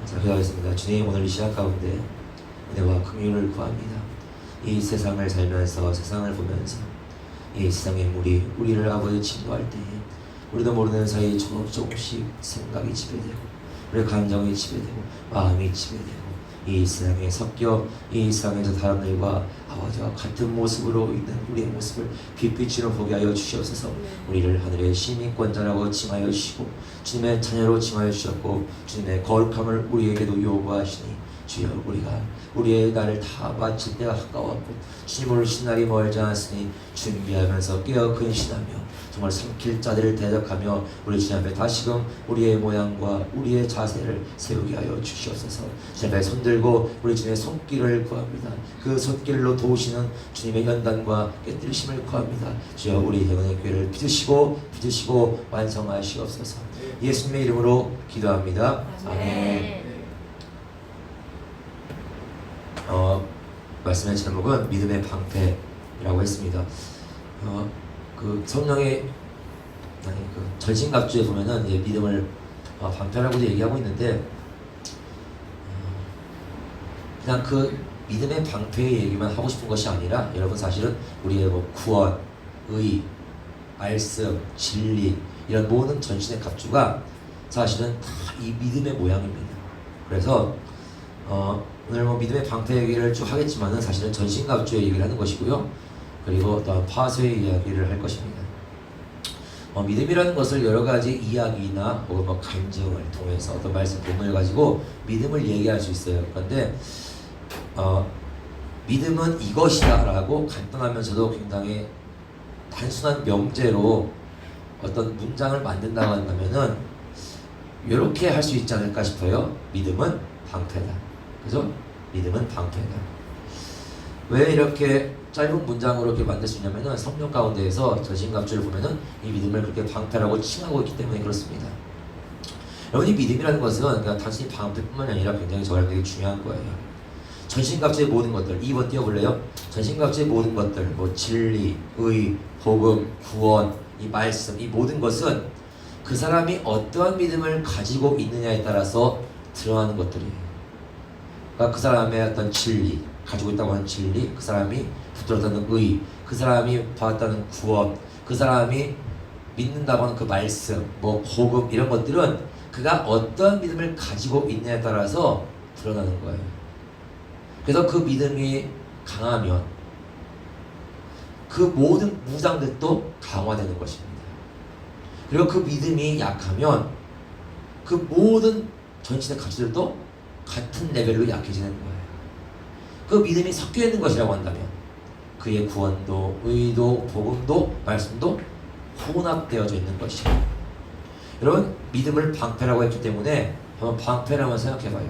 자, 기도하겠습니다. 주님, 오늘 이 시간 가운데 은혜와 긍휼을 구합니다. 이 세상을 살면서, 세상을 보면서 이 세상의 우리를 아버지 침노할 때에 우리도 모르는 사이에 조금씩 생각이 지배되고, 우리의 감정이 지배되고, 마음이 지배되고, 이 세상에 섞여 이 세상에서 다른 일과 아버지와 같은 모습으로 있는 우리의 모습을 빛빛으로 보게 하여 주시옵소서. 우리를 하늘의 시민권자라고 칭하여 주시고, 주님의 자녀로 칭하여 주셨고, 주님의 거룩함을 우리에게도 요구하시니, 주여, 우리가 우리의 날을 다 마칠 때가 가까웠고 주님을 오신 날이 멀지 않았으니 준비하면서 깨어 근신하며 정말 삼킬 자들을 대적하며 우리 주님 앞에 다시금 우리의 모양과 우리의 자세를 세우게 하여 주시옵소서. 주님 앞에 손들고 우리 주님의 손길을 구합니다. 그 손길로 도우시는 주님의 연단과 깨뜨리심을 구합니다. 주여, 우리 영혼의 교회를 빚으시고 완성하시옵소서. 예수님의 이름으로 기도합니다. 아멘. 말씀의 제목은 믿음의 방패라고 했습니다. 그 성령의 그 전신갑주에 보면은 이제 믿음을 방패라고도 얘기하고 있는데, 그냥 그 믿음의 방패의 얘기만 하고 싶은 것이 아니라, 여러분, 사실은 우리의 뭐 구원, 의, 말씀, 진리, 이런 모든 전신의 갑주가 사실은 다 이 믿음의 모양입니다. 그래서 오늘 뭐 믿음의 방패 얘기를 쭉 하겠지만은 사실은 전신갑주의 얘기를 하는 것이고요. 그리고 또 파수의 이야기를 할 것입니다. 믿음이라는 것을 여러 가지 이야기나 혹은 뭐 간증을 통해서 어떤 말씀 본문을 가지고 믿음을 얘기할 수 있어요. 그런데 믿음은 이것이다라고 간단하면서도 굉장히 단순한 명제로 어떤 문장을 만든다고 한다면은 이렇게 할 수 있지 않을까 싶어요. 믿음은 방패다. 그죠? 믿음은 방패다. 왜 이렇게 짧은 문장으로 이렇게 만들 수 있냐면은 성경 가운데에서 전신갑주를 보면은 이 믿음을 그렇게 방패라고 칭하고 있기 때문에 그렇습니다. 여러분, 이 믿음이라는 것은 그냥 단순히 방패뿐만 아니라 굉장히 저에게 중요한 거예요. 전신갑주의 모든 것들, 2번 띄워볼래요? 전신갑주의 모든 것들, 뭐 진리, 의, 복음, 구원, 이 말씀, 이 모든 것은 그 사람이 어떠한 믿음을 가지고 있느냐에 따라서 드러나는 것들이에요. 그러니까 그 사람의 어떤 진리, 가지고 있다고 하는 진리, 그 사람이 붙들었다는 의, 그 사람이 받았다는 구원, 그 사람이 믿는다고 하는 그 말씀, 뭐 복음, 이런 것들은 그가 어떤 믿음을 가지고 있느냐에 따라서 드러나는 거예요. 그래서 그 믿음이 강하면 그 모든 무장들도 강화되는 것입니다. 그리고 그 믿음이 약하면 그 모든 전신의 가치들도 같은 레벨로 약해지는 거예요. 그 믿음이 섞여 있는 것이라고 한다면 그의 구원도, 의도, 복음도, 말씀도 혼합되어져 있는 것이에요. 여러분, 믿음을 방패라고 했기 때문에 한번 방패라고 생각해봐요.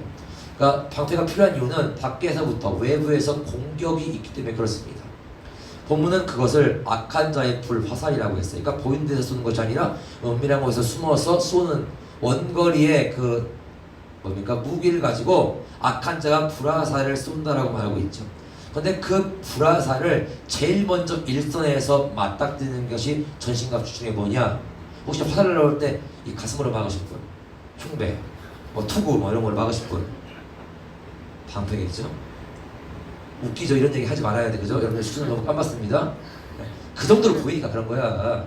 그러니까 방패가 필요한 이유는 밖에서부터, 외부에서 공격이 있기 때문에 그렇습니다. 본문은 그것을 악한 자의 불, 화살이라고 했어요. 그러니까 보이는 데서 쏘는 것이 아니라 은밀한 곳에서 숨어서 쏘는 원거리의 그 무기를 가지고 악한 자가 불화살을 쏜다라고 말하고 있죠. 그런데 그 불화살을 제일 먼저 일선에서 맞닥뜨리는 것이 전신갑주 중에 뭐냐? 혹시 화살을 넣을 때 이 가슴으로 막으실 분, 흉배, 뭐 투구, 뭐 이런 걸 막으실 분, 방패겠죠? 웃기죠? 이런 얘기 하지 말아야 돼, 그죠? 여러분들 수준을 너무 깜빡습니다. 그 정도로 보이니까 그런 거야.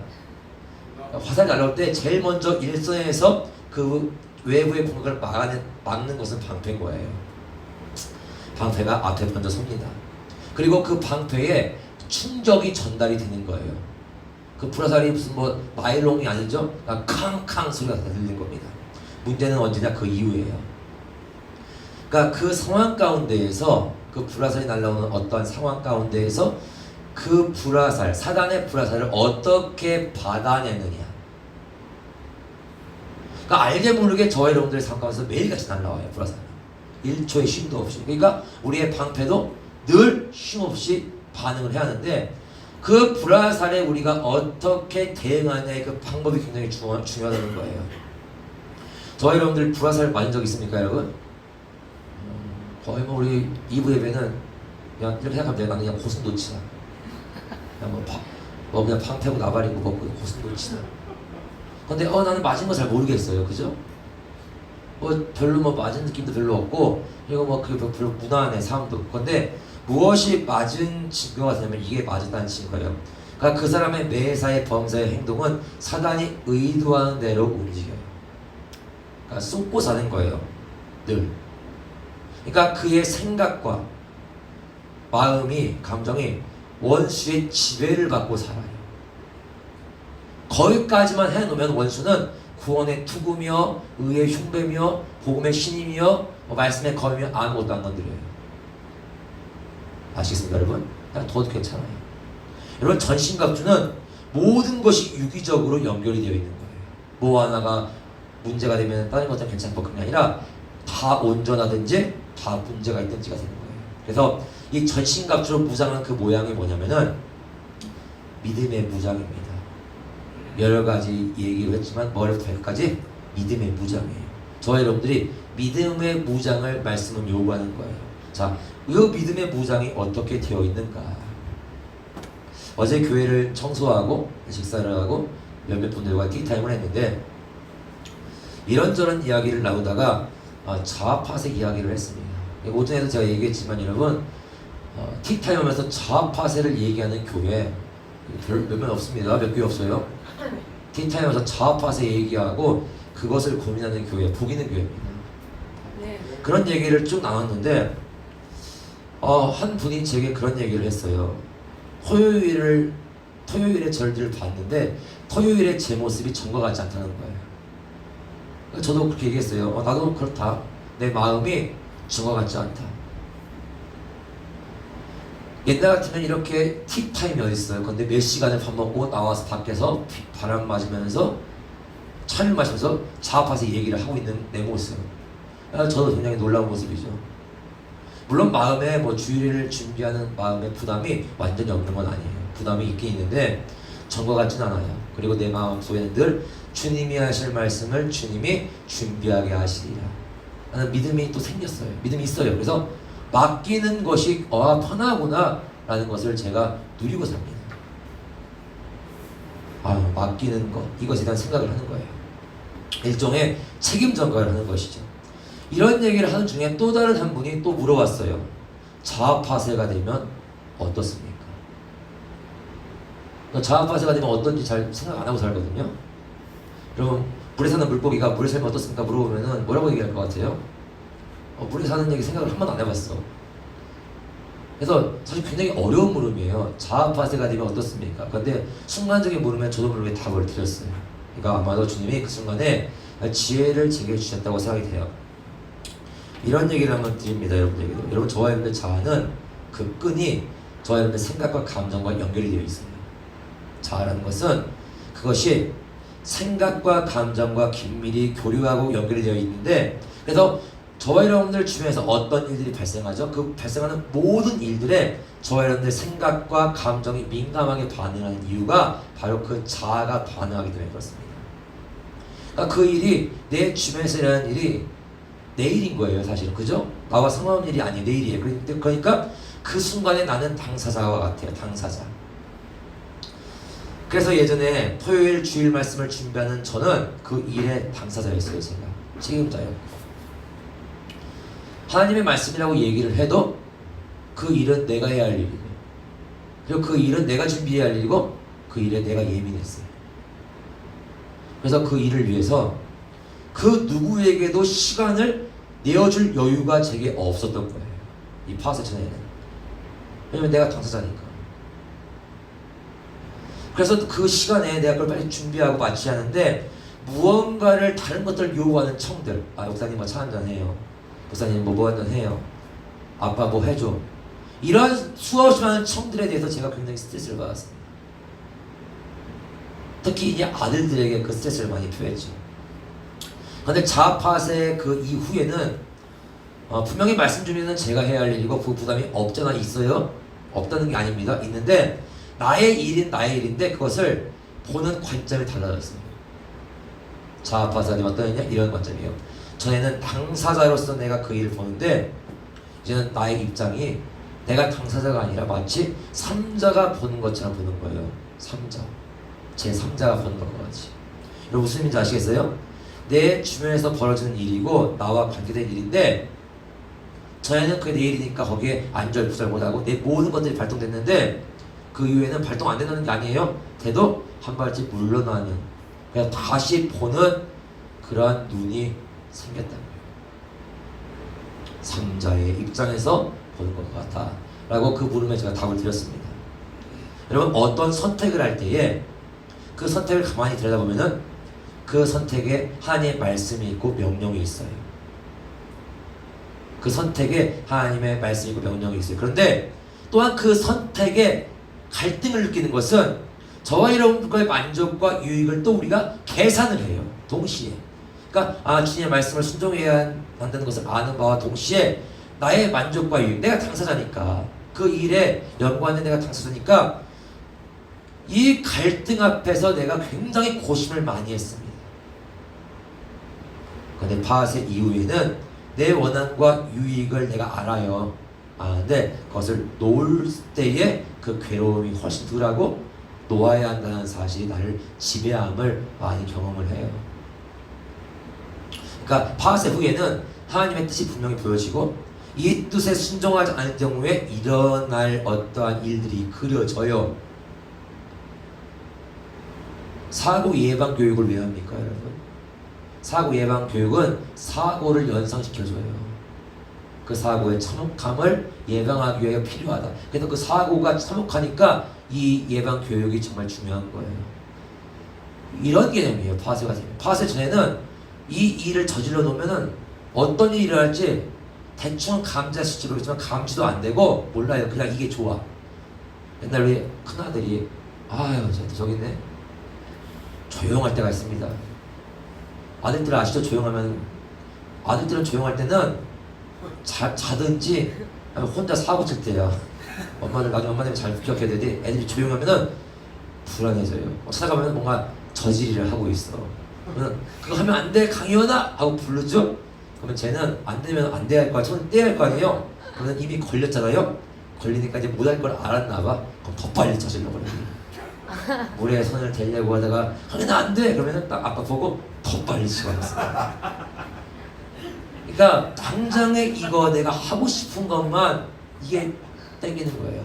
화살 날라올 때 제일 먼저 일선에서 그 외부의 공격을 막는 것은 방패인 거예요. 방패가 앞에 먼저 섭니다. 그리고 그 방패에 충격이 전달이 되는 거예요. 그 불화살이 무슨 뭐 나일론이 아니죠? 캉캉 소리가 들리는 겁니다. 문제는 언제냐? 그 이후에요. 그러니까 그 상황 가운데에서, 그 불화살이 날라오는 어떠한 상황 가운데에서 그 불화살, 사단의 불화살을 어떻게 받아내느냐. 그러니까 알게 모르게 저와 여러분들의 삶 가운데서 매일같이 날라와요, 불화살은. 1초의 쉼도 없이. 그러니까 우리의 방패도 늘 쉼없이 반응을 해야 하는데, 그 불화살에 우리가 어떻게 대응하냐의 그 방법이 굉장히 중요하다는 거예요. 저와 여러분들 불화살 맞은 적 있습니까, 여러분? 거의 뭐 우리 2부 예배는 그냥 이렇게 생각하면 돼. 나는 그냥 고슴도치다. 그냥 그냥 방패고 나발이고 먹고 고슴도치다. 근데 나는 맞은 거 잘 모르겠어요. 그죠? 별로 맞은 느낌도 별로 없고, 그리고 그게 별로 무난해 삶도. 그런데 무엇이 맞은 증거가 되냐면 이게 맞았다는 증거예요. 그러니까 그 사람의 매사의 범사의 행동은 사단이 의도하는 대로 움직여요. 그러니까 쏟고 사는 거예요, 늘. 그러니까 그의 생각과 마음이, 감정이 원수의 지배를 받고 살아요. 거기까지만 해놓으면 원수는 구원의 투구며 의의 흉배며 복음의 신임이며 말씀의 검이며 아무것도 안 건드려요. 아시겠습니까 여러분? 그냥 더 괜찮아요. 여러분, 전신갑주는 모든 것이 유기적으로 연결이 되어 있는 거예요. 뭐 하나가 문제가 되면 다른 것들은 괜찮고, 그게 아니라 다 온전하든지 다 문제가 있든지가 되는 거예요. 그래서 이 전신갑주로 무장한 그 모양이 뭐냐면은 믿음의 무장입니다. 여러 가지 얘기를 했지만 머리부터 발끝까지 믿음의 무장이에요. 저와 여러분들이 믿음의 무장을 말씀은 요구하는 거예요. 자, 이 믿음의 무장이 어떻게 되어 있는가? 어제 교회를 청소하고 식사를 하고 몇몇 분들과 티타임을 했는데 이런저런 이야기를 나누다가 자아파색 이야기를 했습니다. 오전에도 제가 얘기했지만 여러분, 티타임 하면서 자아파색을 얘기하는 교회 몇몇 없습니다. 몇 교회 없어요. 티타임 하면서 자아파색 얘기하고 그것을 고민하는 교회, 복 있는 교회입니다. 네. 그런 얘기를 쭉 나눴는데 한 분이 제게 그런 얘기를 했어요. 토요일에 절들을 봤는데 토요일에 제 모습이 전과 같지 않다는 거예요. 저도 그렇게 얘기했어요. 나도 그렇다. 내 마음이 전과 같지 않다. 옛날 같으면 이렇게 티타임이 어딨어요. 근데 몇 시간을 밥 먹고 나와서 밖에서 바람 맞으면서 차를 마시면서 자아파서 얘기를 하고 있는 내 모습. 저도 굉장히 놀라운 모습이죠. 물론 마음에 주일을 준비하는 마음의 부담이 완전히 없는 건 아니에요. 부담이 있긴 있는데 전과 같진 않아요. 그리고 내 마음속에는 늘 주님이 하실 말씀을 주님이 준비하게 하시리라 라는 믿음이 또 생겼어요. 믿음이 있어요. 그래서 맡기는 것이 편하구나 라는 것을 제가 누리고 삽니다. 맡기는 것, 이것에 대한 생각을 하는 거예요. 일종의 책임 전가를 하는 것이죠. 이런 얘기를 하는 중에 또 다른 한 분이 또 물어봤어요. 자아파세가 되면 어떻습니까? 자아파세가 되면 어떤지 잘 생각 안 하고 살거든요. 여러분, 물에 사는 물고기가 물에 살면 어떻습니까? 물어보면은 뭐라고 얘기할 것 같아요? 물에 사는 얘기 생각을 한 번도 안 해봤어. 그래서 사실 굉장히 어려운 물음이에요. 자아파세가 되면 어떻습니까? 그런데 순간적인 물음에 저도 모르게 답을 드렸어요. 그러니까 아마도 주님이 그 순간에 지혜를 제게 주셨다고 생각이 돼요. 이런 얘기를 한번 드립니다. 여러분에게도. 여러분, 저와 여러분의 자아는 그 끈이 저와 여러분의 생각과 감정과 연결이 되어 있어요. 자아라는 것은 그것이 생각과 감정과 긴밀히 교류하고 연결이 되어 있는데, 그래서 저와 여러분들 주변에서 어떤 일들이 발생하죠? 그 발생하는 모든 일들에 저와 여러분들 생각과 감정이 민감하게 반응하는 이유가 바로 그 자아가 반응하기 때문에 그렇습니다. 그러니까 그 일이, 내 주변에서 일어나는 일이 내 일인 거예요, 사실은. 그죠? 나와 상관없는 일이 아니에요. 내 일이에요. 그러니까 그 순간에 나는 당사자와 같아요. 당사자. 그래서 예전에 토요일 주일 말씀을 준비하는 저는 그 일의 당사자였어요. 제가 책임자였고, 하나님의 말씀이라고 얘기를 해도 그 일은 내가 해야 할 일이고, 그리고 그 일은 내가 준비해야 할 일이고, 그 일에 내가 예민했어요. 그래서 그 일을 위해서 그 누구에게도 시간을 내어줄 여유가 제게 없었던 거예요. 이 파세 전에는. 왜냐면 내가 당사자니까. 그래서 그 시간에 내가 그걸 빨리 준비하고 마쳐야 하는데, 무언가를 다른 것들을 요구하는 청들, 목사님 차 한잔 해요. 목사님 뭐 한잔 해요. 아빠 뭐 해줘. 이런 수없이 많은 청들에 대해서 제가 굉장히 스트레스를 받았습니다. 특히 이제 아들들에게 그 스트레스를 많이 표했죠. 그런데 자아파세 그 이후에는 분명히 말씀 준비는 제가 해야 할 일이고 그 부담이 없잖아. 있어요? 없다는 게 아닙니다. 있는데 나의 일인 나의 일인데 그것을 보는 관점이 달라졌어요. 자아파사님 어떤 일이냐? 이런 관점이에요. 전에는 당사자로서 내가 그 일을 보는데 이제는 나의 입장이 내가 당사자가 아니라 마치 3자가 보는 것처럼 보는 거예요. 3자. 제 3자가 보는 것과 같이. 여러분 무슨 의미인지 아시겠어요? 내 주변에서 벌어지는 일이고 나와 관계된 일인데 전에는 그게 내 일이니까 거기에 안절부절 못하고 내 모든 것들이 발동됐는데 그 이후에는 발동 안 되는 게 아니에요. 돼도 한 발씩 물러나는, 그냥 다시 보는 그러한 눈이 생겼다는 거예요. 삼자의 입장에서 보는 것 같아 라고 그 물음에 제가 답을 드렸습니다. 여러분, 어떤 선택을 할 때에 그 선택을 가만히 들여다보면은 그 선택에 하나님의 말씀이 있고 명령이 있어요. 그 선택에 하나님의 말씀이 있고 명령이 있어요. 그런데 또한 그 선택에 갈등을 느끼는 것은 저와 여러분과의 만족과 유익을 또 우리가 계산을 해요. 동시에. 그러니까 주님의 말씀을 순종해야 한다는 것을 아는 바와 동시에 나의 만족과 유익, 내가 당사자니까 그 일에 연관된 내가 당사자니까 이 갈등 앞에서 내가 굉장히 고심을 많이 했습니다. 그런데 파세 이후에는 내 원한과 유익을 내가 알아요. 아는데 그것을 놓을 때에 그 괴로움이 훨씬 덜하고 놓아야 한다는 사실이 나를 지배함을 많이 경험을 해요. 그러니까 파세 후에는 하나님의 뜻이 분명히 보여지고 이 뜻에 순종하지 않을 경우에 일어날 어떠한 일들이 그려져요. 사고 예방 교육을 왜 합니까, 여러분? 사고 예방 교육은 사고를 연상시켜줘요. 그 사고의 참혹함을 예방하기 위해 필요하다. 그래서 그 사고가 참혹하니까 이 예방 교육이 정말 중요한 거예요. 이런 개념이에요. 파세가 되면. 파세 전에는 이 일을 저질러 놓으면은 어떤 일이 일어날지 대충 감지할 수 있지만 감지도 안 되고 몰라요. 그냥 이게 좋아. 옛날 우리 큰아들이 저기 있네. 조용할 때가 있습니다. 아들들 아시죠? 조용하면 아들들은 조용할 때는 자든지 혼자 사고 칠 때야. 엄마들 나중에 엄마들 잘 기억해야 되는데 애들이 조용하면은 불안해져요. 찾아가면 뭔가 저지리를 하고 있어. 그러면 그거 하면 안 돼 강희원아 하고 부르죠. 그러면 쟤는 안 되면 안 돼 할 거야. 손을 떼야 할 거 아니에요. 그러면 이미 걸렸잖아요. 걸리니까 이제 못 할 걸 알았나 봐. 그럼 더 빨리 저질러 버려요. 모래에 손을 대려고 하다가 강희원아 안 돼. 그러면은 딱 아까 보고 더 빨리 집어넣었어. 그러니까 당장에 이거 내가 하고 싶은 것만 이게 땡기는 거예요.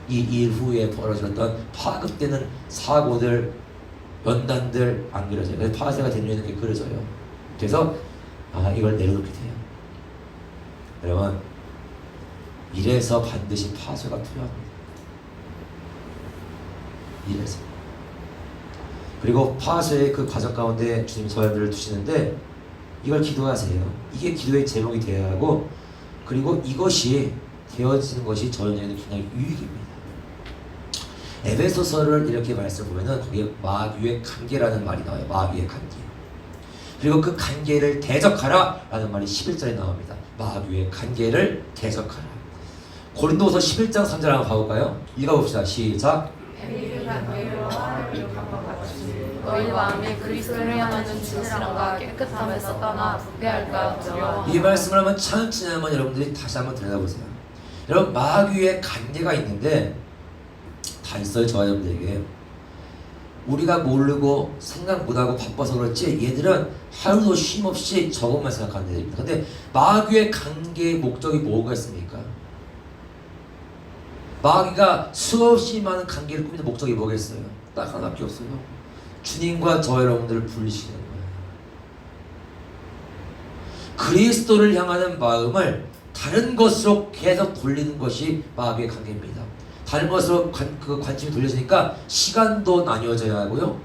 이 일 후에 벌어졌던 파급되는 사고들, 연단들 안 그려져요. 그래서 파세가 된 후에는 그게 그려져요. 그래서 이걸 내려놓게 돼요. 여러분, 이래서 반드시 파쇄가 필요합니다. 이래서. 그리고 파쇄의 그 과정 가운데 주님이 저희들을 두시는데 이걸 기도하세요. 이게 기도의 제목이 되어야 하고, 그리고 이것이 되어지는 것이 저희에게는 굉장히 유익입니다. 에베소서를 이렇게 말씀 보면은 거기에 마귀의 관계라는 말이 나와요. 마귀의 관계. 그리고 그 관계를 대적하라 라는 말이 11절에 나옵니다. 마귀의 관계를 대적하라. 고린도서 11장 3절 한번 봐볼까요? 읽어봅시다. 시작. 너희 마음이 그리스도를 향하는 진실함과 깨끗함에서 떠나 부패할까 두려워. 이 말씀을 한번 천천히 한번 여러분들이 다시 한번 들여다보세요. 여러분, 마귀의 관계가 있는데 다 있어요. 저와 여러분들에게. 우리가 모르고 생각 못하고 바빠서 그렇지 얘들은 하루도 쉼없이 저것만 생각하는 애들입니다. 근데 마귀의 관계의 목적이 뭐가 있습니까? 마귀가 수없이 많은 관계를 꾸미는 목적이 뭐겠어요? 딱 하나밖에 없어요. 주님과 저 여러분들을 분리시키는 거예요. 그리스도를 향하는 마음을 다른 것으로 계속 돌리는 것이 마귀의 관계입니다. 다른 것으로 관심이 돌려지니까 시간도 나뉘어져야 하고요.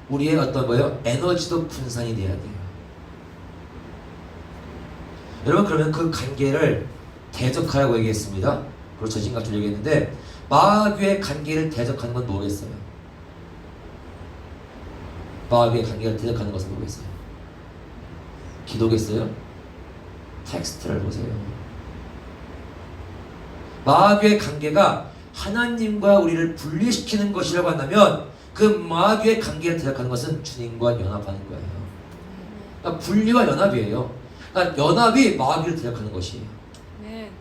우리의 어떤 에너지도 분산이 돼야 돼요. 여러분, 그러면 그 관계를 대적하라고 얘기했습니다. 그리고 저신각주를 얘기했는데 마귀의 관계를 대적하는 건 뭐겠어요? 마귀의 관계를 대적하는 것은 뭐겠어요? 기도겠어요? 텍스트를 보세요. 마귀의 관계가 하나님과 우리를 분리시키는 것이라고 한다면 그 마귀의 관계를 대적하는 것은 주님과 연합하는 거예요. 그러니까 분리와 연합이에요. 그러니까 연합이 마귀를 대적하는 것이에요. 네.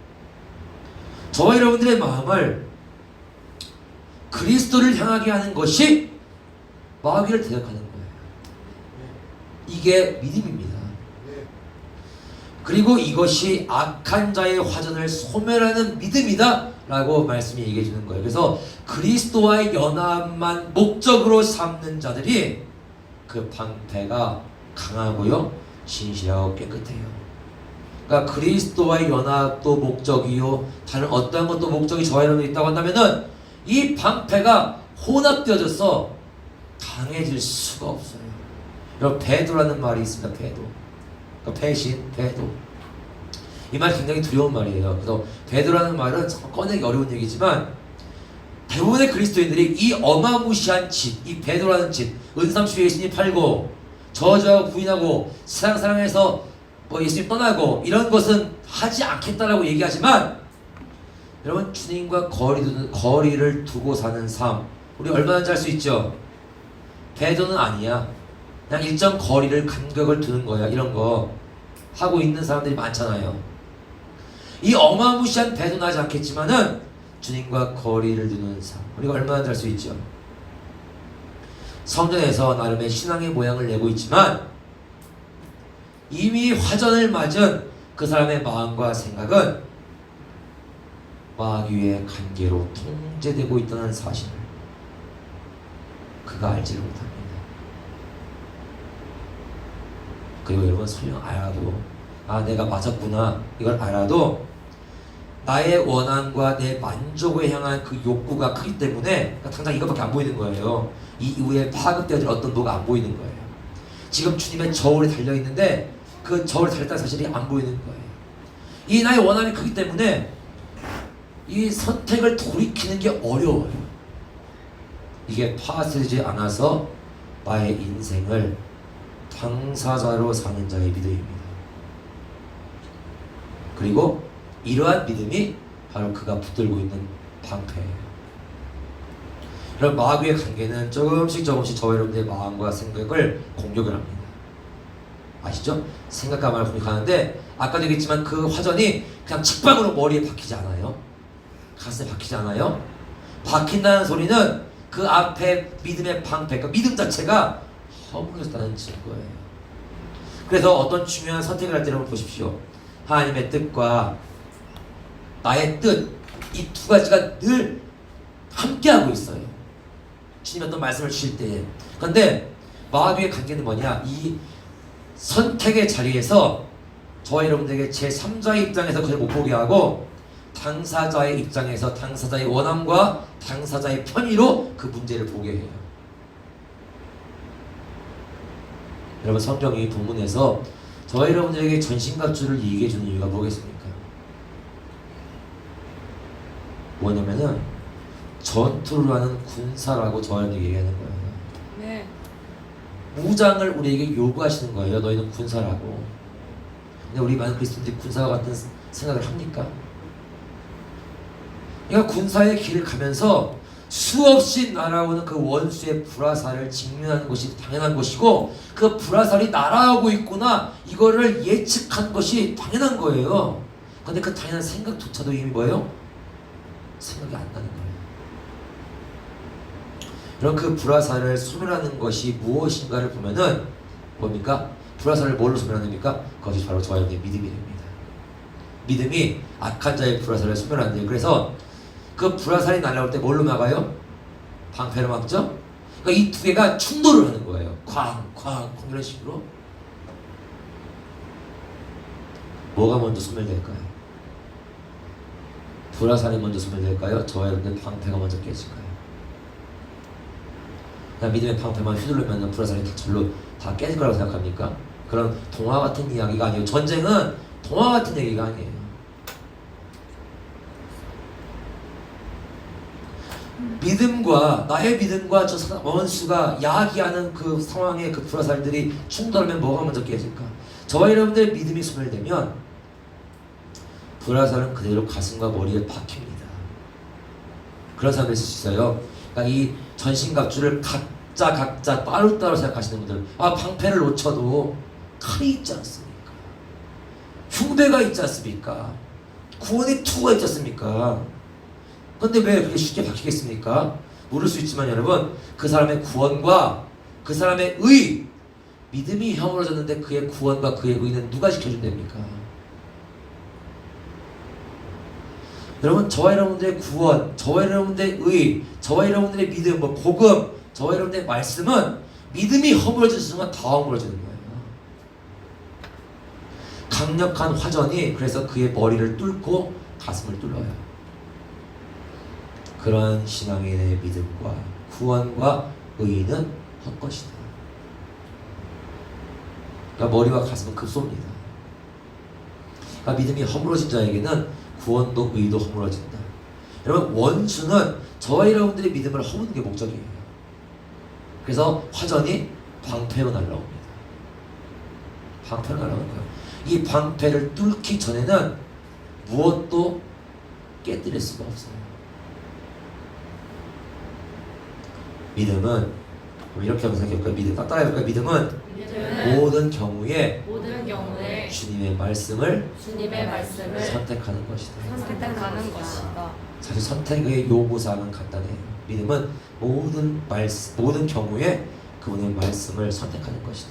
저와 여러분들의 마음을 그리스도를 향하게 하는 것이 마귀를 대적하는 거예요. 이게 믿음입니다. 그리고 이것이 악한 자의 화전을 소멸하는 믿음이다 라고 말씀이 얘기해 주는 거예요. 그래서 그리스도와의 연합만 목적으로 삼는 자들이 그 방패가 강하고요, 신실하고 깨끗해요. 그러니까 그리스도와의 연합도 목적이요, 다른 어떠한 것도 목적이 저와 여러분이 있다고 한다면은 이 방패가 혼합되어져서 강해질 수가 없어요. 여러분, 배도라는 말이 있습니다. 배도. 그러니까 배신, 배도. 이 말 굉장히 두려운 말이에요. 그래서 배도라는 말은 참 꺼내기 어려운 얘기지만 대부분의 그리스도인들이 이 어마무시한 짓, 이 배도라는 짓, 은삼수 예수님 팔고 저주하고 부인하고 세상 사랑해서 예수님 떠나고 이런 것은 하지 않겠다라고 얘기하지만, 여러분, 주님과 거리를 두고 사는 삶, 우리 얼마나 잘 수 있죠? 배도는 아니야. 그냥 일정 거리를, 간격을 두는 거야. 이런 거 하고 있는 사람들이 많잖아요. 이 어마무시한 배도는 하지 않겠지만은 주님과 거리를 두는 삶, 우리가 얼마나 잘 수 있죠? 성전에서 나름의 신앙의 모양을 내고 있지만 이미 화전을 맞은 그 사람의 마음과 생각은 마귀의 관계로 통제되고 있다는 사실을 그가 알지를 못합니다. 그리고 여러분, 설령 알아도, 내가 맞았구나 이걸 알아도 나의 원함과 내 만족을 향한 그 욕구가 크기 때문에 당장 이것밖에 안 보이는 거예요. 이 이후에 파급되어질 어떤 뭐가 안 보이는 거예요. 지금 주님의 저울이 달려있는데 그 저울이 달렸다는 사실이 안 보이는 거예요. 이 나의 원함이 크기 때문에 이 선택을 돌이키는 게 어려워요. 이게 파악되지 않아서 나의 인생을 당사자로 사는 자의 믿음입니다. 그리고 이러한 믿음이 바로 그가 붙들고 있는 방패예요. 여러분, 마귀의 관계는 조금씩 저와 여러분들의 마음과 생각을 공격을 합니다. 아시죠? 생각과 마음을 공격하는데, 아까도 얘기했지만 그 화전이 그냥 직방으로 머리에 박히지 않아요. 가슴에 박히지 않아요. 박힌다는 소리는 그 앞에 믿음의 방패, 그러니까 믿음 자체가 허물어졌다는 증거예요. 그래서 어떤 중요한 선택을 할 때 여러분 보십시오. 하나님의 뜻과 나의 뜻, 이 두 가지가 늘 함께하고 있어요. 주님이 어떤 말씀을 주실 때에. 그런데 마귀의 관계는 뭐냐? 이 선택의 자리에서 저와 여러분들에게 제3자의 입장에서 그걸 못 보게 하고 당사자의 입장에서 당사자의 원함과 당사자의 편의로 그 문제를 보게 해요. 여러분, 성경이 본문에서 저와 여러분들에게 전신갑주를 얘기해 주는 이유가 뭐겠습니까? 뭐냐면은 전투를 하는 군사라고 저와 여러분들에게 얘기하는 거예요. 네. 무장을 우리에게 요구하시는 거예요. 너희는 군사라고. 근데 우리 많은 그리스도인들이 군사와 같은 생각을 합니까? 그러니까 군사의 길을 가면서 수없이 날아오는 그 원수의 불화살을 직면하는 것이 당연한 것이고, 그 불화살이 날아오고 있구나 이거를 예측한 것이 당연한 거예요. 근데 그 당연한 생각조차도 이미 뭐예요? 생각이 안 나는 거예요. 그럼 그 불화살을 소멸하는 것이 무엇인가를 보면은 뭡니까? 불화살을 뭘로 소멸하는입니까? 그것이 바로 저와 여러분의 믿음이 됩니다. 믿음이 악한 자의 불화살을 소멸한대요. 그래서 그 불화살이 날아올 때 뭘로 막아요? 방패로 막죠? 그러니까 이 두 개가 충돌을 하는 거예요. 쾅 이런 식으로. 뭐가 먼저 소멸될까요? 불화살이 먼저 소멸될까요? 저와 여러분의 방패가 먼저 깨질까요? 그냥 믿음의 방패만 휘두르면 불화살이 다 절로 다 깨질 거라고 생각합니까? 그런 동화 같은 이야기가 아니에요. 전쟁은 동화 같은 얘기가 아니에요. 믿음과 나의 믿음과 저 원수가 야기하는 그 상황의 그 불화살들이 충돌하면 뭐가 먼저 깨질까? 저와 여러분들의 믿음이 소멸되면 불화살은 그대로 가슴과 머리에 박힙니다. 그런 사람들 있을 수 있어요. 그러니까 이 전신갑주를 각자 따로따로 생각하시는 분들, 방패를 놓쳐도 칼이 있지 않습니까? 흉배가 있지 않습니까? 구원의 투구가 있지 않습니까? 근데 왜 그렇게 쉽게 박히겠습니까? 모를 수 있지만 여러분, 그 사람의 구원과 그 사람의 의, 믿음이 허물어졌는데 그의 구원과 그의 의는 누가 지켜준답니까? 여러분, 저와 여러분들의 구원, 저와 여러분들의 의, 저와 여러분들의 믿음, 복음, 저와 여러분들의 말씀은 믿음이 허물어지는 순간 다 허물어지는 거예요. 강력한 화전이 그래서 그의 머리를 뚫고 가슴을 뚫어요. 그런 신앙인의 믿음과 구원과 의는 헛것이다. 그러니까 머리와 가슴은 급소입니다. 그러니까 믿음이 허물어진 자에게는 구원도 의도 허물어진다. 여러분, 원수는 저와 여러분들의 믿음을 허무는 게 목적이에요. 그래서 화전이 방패로 날라옵니다. 방패로 날라오는 거예요. 이 방패를 뚫기 전에는 무엇도 깨뜨릴 수가 없어요. 믿음은 이렇게 한번 생각해볼까요? 믿음 따라해볼까요? 믿음은 모든 경우에 주님의 말씀을 선택하는 것이다. 선택하는 것이다. 사실 선택의 요구사항은 간단해요. 믿음은 모든 경우에 그분의 말씀을 선택하는 것이다.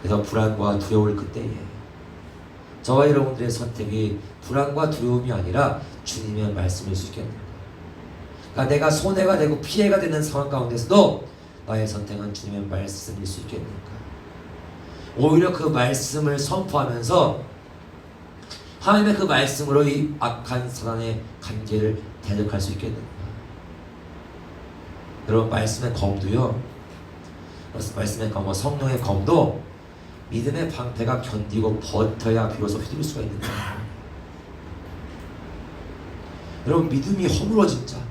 그래서 불안과 두려울 그때에 저와 여러분들의 선택이 불안과 두려움이 아니라 주님의 말씀일 수 있겠는가? 그러니까 내가 손해가 되고 피해가 되는 상황 가운데서도 나의 선택은 주님의 말씀일 수 있겠는가? 오히려 그 말씀을 선포하면서 하나님의 그 말씀으로 이 악한 사단의 관계를 대적할 수 있겠는가? 여러분, 말씀의 검도요, 말씀의 검, 성령의 검도 믿음의 방패가 견디고 버텨야 비로소 휘두를 수가 있는 거예요. 여러분, 믿음이 허물어진 자,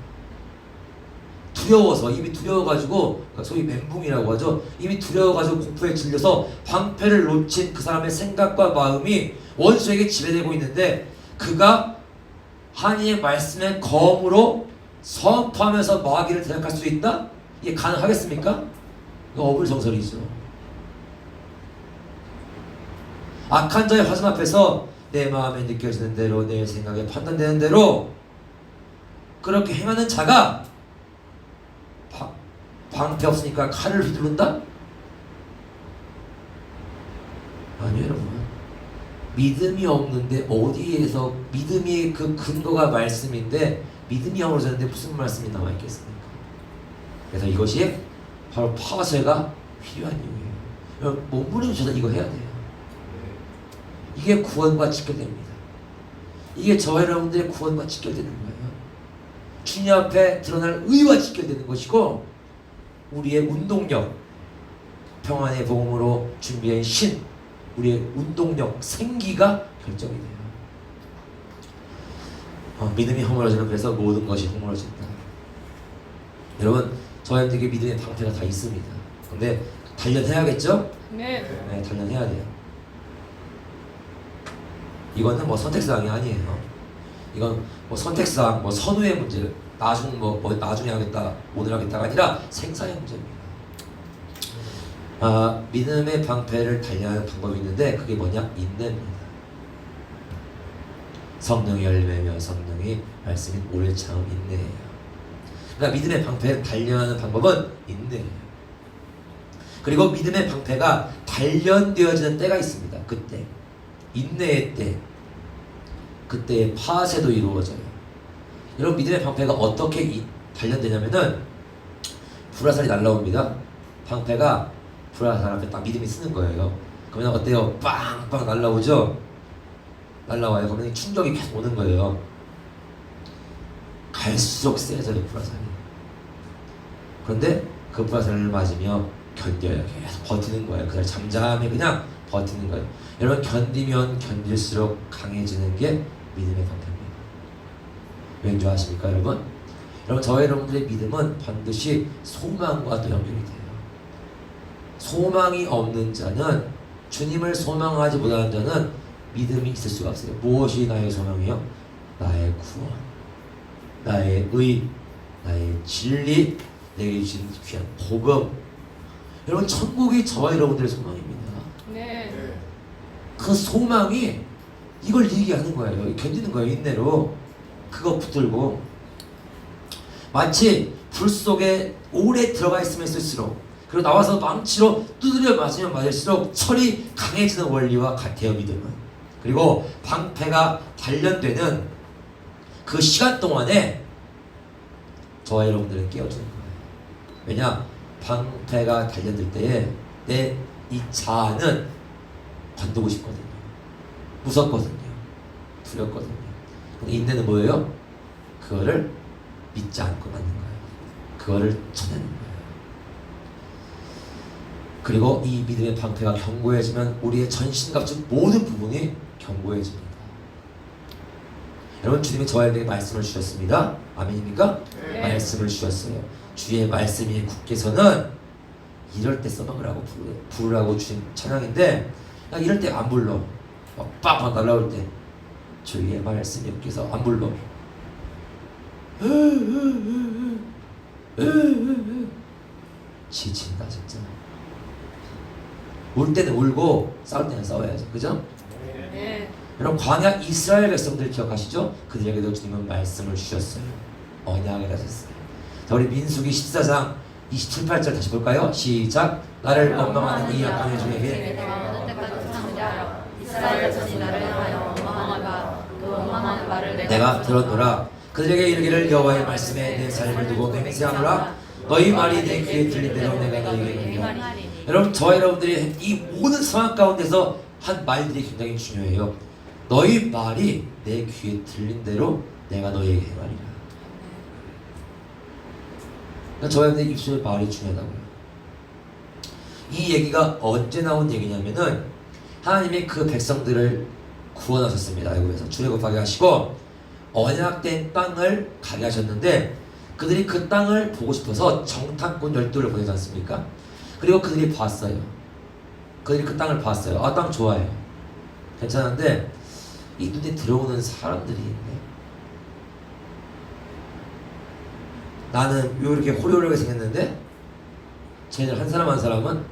두려워서, 이미 두려워가지고, 소위 멘붕이라고 하죠. 이미 두려워가지고 공포에 질려서 방패를 놓친 그 사람의 생각과 마음이 원수에게 지배되고 있는데, 그가 하나님의 말씀의 검으로 선포하면서 마귀를 대적할 수 있다? 이게 가능하겠습니까? 이거 어불성설이죠. 악한 자의 화전 앞에서 내 마음에 느껴지는 대로, 내 생각에 판단되는 대로 그렇게 행하는 자가 방패 없으니까 칼을 휘두른다? 아니요, 여러분. 믿음이 없는데 어디에서, 믿음이 그 근거가 말씀인데 믿음이 허물어졌는데 무슨 말씀이 나와 있겠습니까? 그래서 이것이 바로 파쇄가 필요한 이유예요. 여러분, 몸부림쳐서 이거 해야 돼요. 이게 구원과 직결됩니다. 이게 저와 여러분들의 구원과 직결되는 거예요. 주님 앞에 드러날 의와 직결되는 것이고, 우리의 운동력, 평안의 복음으로 준비한 신, 우리의 운동력, 생기가 결정이 돼요. 믿음이 허물어지는, 그래서 모든 것이 허물어진다. 여러분, 저희들에게 믿음의 방패가 다 있습니다. 근데 단련해야겠죠? 네. 단련해야 돼요. 이거는 선택사항이 아니에요. 이건 선택사항, 선후의 문제, 나중에 하겠다, 오늘 하겠다가 아니라 생사의 문제입니다. 믿음의 방패를 단련하는 방법이 있는데, 그게 뭐냐? 인내입니다. 성령의 열매며 성령의 말씀이 오래 참음 인내예요. 그러니까 믿음의 방패를 단련하는 방법은 인내예요. 그리고 믿음의 방패가 단련되어지는 때가 있습니다. 그때 인내의 때, 그때의 파쇄도 이루어져요. 여러분, 믿음의 방패가 어떻게 단련되냐면은 불화살이 날라옵니다. 방패가 불화살 앞에 딱 믿음이 쓰는 거예요. 그러면 어때요? 빵빵 날라오죠? 날라와요. 그러면 충격이 계속 오는 거예요. 갈수록 세져요, 불화살이. 그런데 그 불화살을 맞으며 견뎌요. 계속 버티는 거예요. 그날 잠잠히 그냥 버티는 거예요. 여러분, 견디면 견딜수록 강해지는 게 믿음의 방패입니다. 왠지 아십니까, 여러분? 여러분, 저와 여러분들의 믿음은 반드시 소망과 또 연결이 돼요. 소망이 없는 자는, 주님을 소망하지 못하는 자는 믿음이 있을 수가 없어요. 무엇이 나의 소망이요? 나의 구원, 나의 의, 나의 진리, 내게 주신 귀한 복음. 여러분, 천국이 저와 여러분들의 소망입니다. 네. 그 소망이 이걸 얘기하는 거예요. 견디는 거예요, 인내로. 그거 붙들고 마치 불 속에 오래 들어가 있으면 있을수록, 그리고 나와서 망치로 두드려 맞으면 맞을수록 철이 강해지는 원리와 같아요, 믿음은. 그리고 방패가 단련되는 그 시간 동안에 저와 여러분들은 깨어지는 거예요. 왜냐? 방패가 단련될 때에 내 이 자아는 관두고 싶거든요. 무섭거든요. 두렵거든요. 근데 인내는 뭐예요? 그거를 믿지 않고 맞는 거예요. 그거를 쳐내는 거예요. 그리고 이 믿음의 방패가 견고해지면 우리의 전신갑주 모든 부분이 견고해집니다. 여러분, 주님이 저에게 말씀을 주셨습니다. 아멘입니까? 네. 말씀을 주셨어요. 주의 말씀이 굳게서는 이럴 때 써먹으라고 부르라고 주신 찬양인데, 나 이럴 때 안 불러. 막 빵빵 날라올 때 주의 말씀이 굳게서 안 불러. 지친다 진짜. 울 때는 울고 싸울 때는 싸워야죠. 그죠? 네. 여러분, 광야 이스라엘 백성들 기억하시죠? 그들에게도 주님은 말씀을 주셨어요. 언약을 하셨어요. 자, 우리 민수기 14장 27, 8절 다시 볼까요? 시작. 나를 원망하는 이 약한 중에게 내가 어느 때까지 상대하여 이스라엘 자손이 나를 향하여 원망하는가. 그 원망하는 말을 내가 들었노라. 그들에게 이르기를 여호와의 말씀에 내 삶을 두고 맹세하노라. 너희 말이 내 귀에 들린 대로 내가 너희에게 이르리라. 여러분, 저와 여러분들이 이 모든 상황 가운데서 한 말들이 굉장히 중요해요. 너희 말이 내 귀에 들린 대로 내가 너희에게 행하리라. 저와 여러분의 입술 말이 중요하다고요. 이 얘기가 언제 나온 얘기냐면은 하나님이 그 백성들을 구원하셨습니다. 애굽에서 출애굽하게 하시고 언약된 땅을 가게 하셨는데, 그들이 그 땅을 보고 싶어서 정탐꾼 12를 보내지 않습니까? 그리고 그들이 봤어요. 그들이 그 땅을 봤어요. 아, 땅 좋아요. 괜찮은데 이 눈에 들어오는 사람들이 있네. 나는 이렇게 호리호리하게 생겼는데 쟤들 한 사람 한 사람은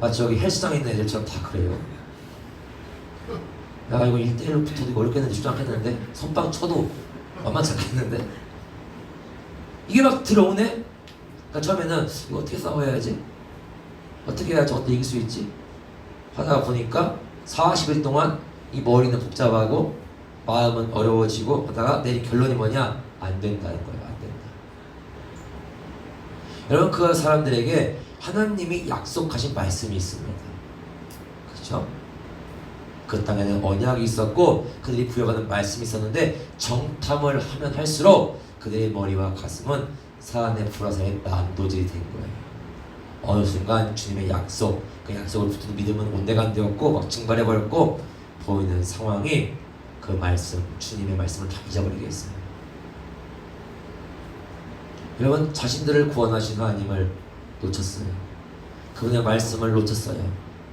마치 여기 헬스장에 있는 애들처럼 다 그래요. 야, 이거 1대1로 붙어도 이거 어렵겠는데 쉽지 않겠는데 선빵 쳐도 만만치 않겠는데 이게 막 들어오네. 그러니까 처음에는 이거 어떻게 싸워야지? 어떻게 해야 저것도 이길 수 있지? 하다가 보니까 40일 동안 이 머리는 복잡하고 마음은 어려워지고 하다가 내린 결론이 뭐냐? 안 된다는 거예요. 안 된다. 여러분, 그 사람들에게 하나님이 약속하신 말씀이 있습니다. 그렇죠? 그 땅에는 언약이 있었고 그들이 부여받은 말씀이 있었는데 정탐을 하면 할수록 그들의 머리와 가슴은 사안의 불화살에 난도질이 된 거예요. 어느 순간 주님의 약속, 그 약속을 붙든 믿음은 온데간데였고 막 증발해버렸고 보이는 상황이 그 말씀, 주님의 말씀을 다 잊어버리게 했어요. 여러분, 자신들을 구원하신 하나님을 놓쳤어요. 그분의 말씀을 놓쳤어요.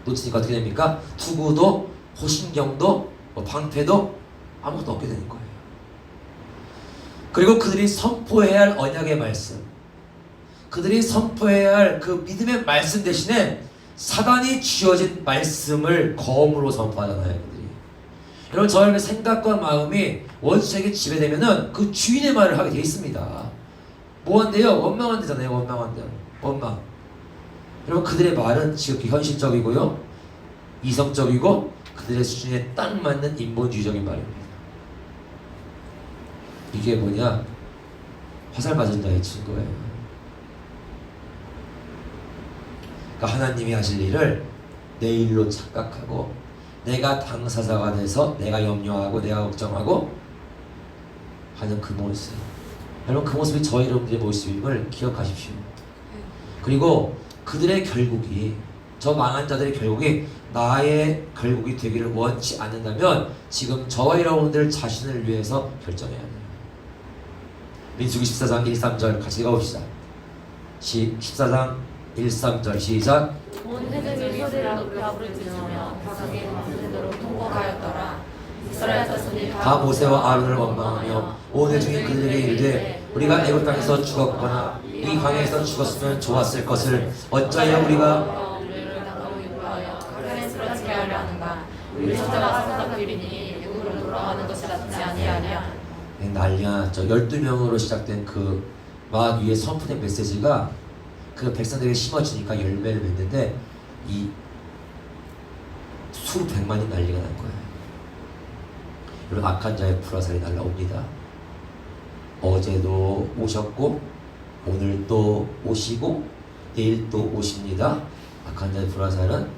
놓치니까 어떻게 됩니까? 투구도 호신경도 방패도 아무것도 없게 되는 거예요. 그리고 그들이 선포해야 할 언약의 말씀, 그들이 선포해야 할 그 믿음의 말씀 대신에 사단이 쥐어진 말씀을 검으로 선포하잖아요. 그들이. 여러분, 저희의 생각과 마음이 원수에게 지배되면은 그 주인의 말을 하게 돼 있습니다. 뭐 한대요? 원망한대잖아요. 원망한대요. 원망. 여러분, 그들의 말은 지극히 현실적이고요, 이성적이고 그들의 수준에 딱 맞는 인본주의적인 말입니다. 이게 뭐냐? 화살 맞은 자의 증거예요. 그러니까 하나님이 하실 일을 내 일로 착각하고 내가 당사자가 돼서 내가 염려하고 내가 걱정하고 하는 그 모습. 여러분, 그 모습이 저희 여러분들의 모습임을 기억하십시오. 그리고 그들의 결국이, 저 망한 자들의 결국이 나의 결국이 되기를 원치 않는다면 지금 저와 여러분들 자신을 위해서 결정해야 돼요. 민수기 14장 1, 3절 같이 읽어봅시다. 14장 1, 3절 시작. 온 회중이 소리를 높여 부르짖으며 자기 마음대로 통곡하였더라. 이스라엘 자손이 다 모세와 아론을 원망하며 온 회중이 그들에게 이르되 우리가 애굽 땅에서 죽었거나 이 광야에서 죽었으면 좋았을 것을 어찌하여 우리가 우리를 나가고 유하여 칼에 쓰러지게 하려 하는가. 우리 손자가 사사기리니 애굽으로 돌아가는 것이 낫지 아니하랴. 난리가 났죠. 12명으로 시작된 그 마귀의 선포된 메시지가 그 백성들에게 심어지니까 열매를 맺는데 이 수백만이 난리가 난 거예요. 여러분, 악한 자의 불화살이 날라옵니다. 어제도 오셨고 오늘 또 오시고 내일 또 오십니다. 악한 자의 불화살은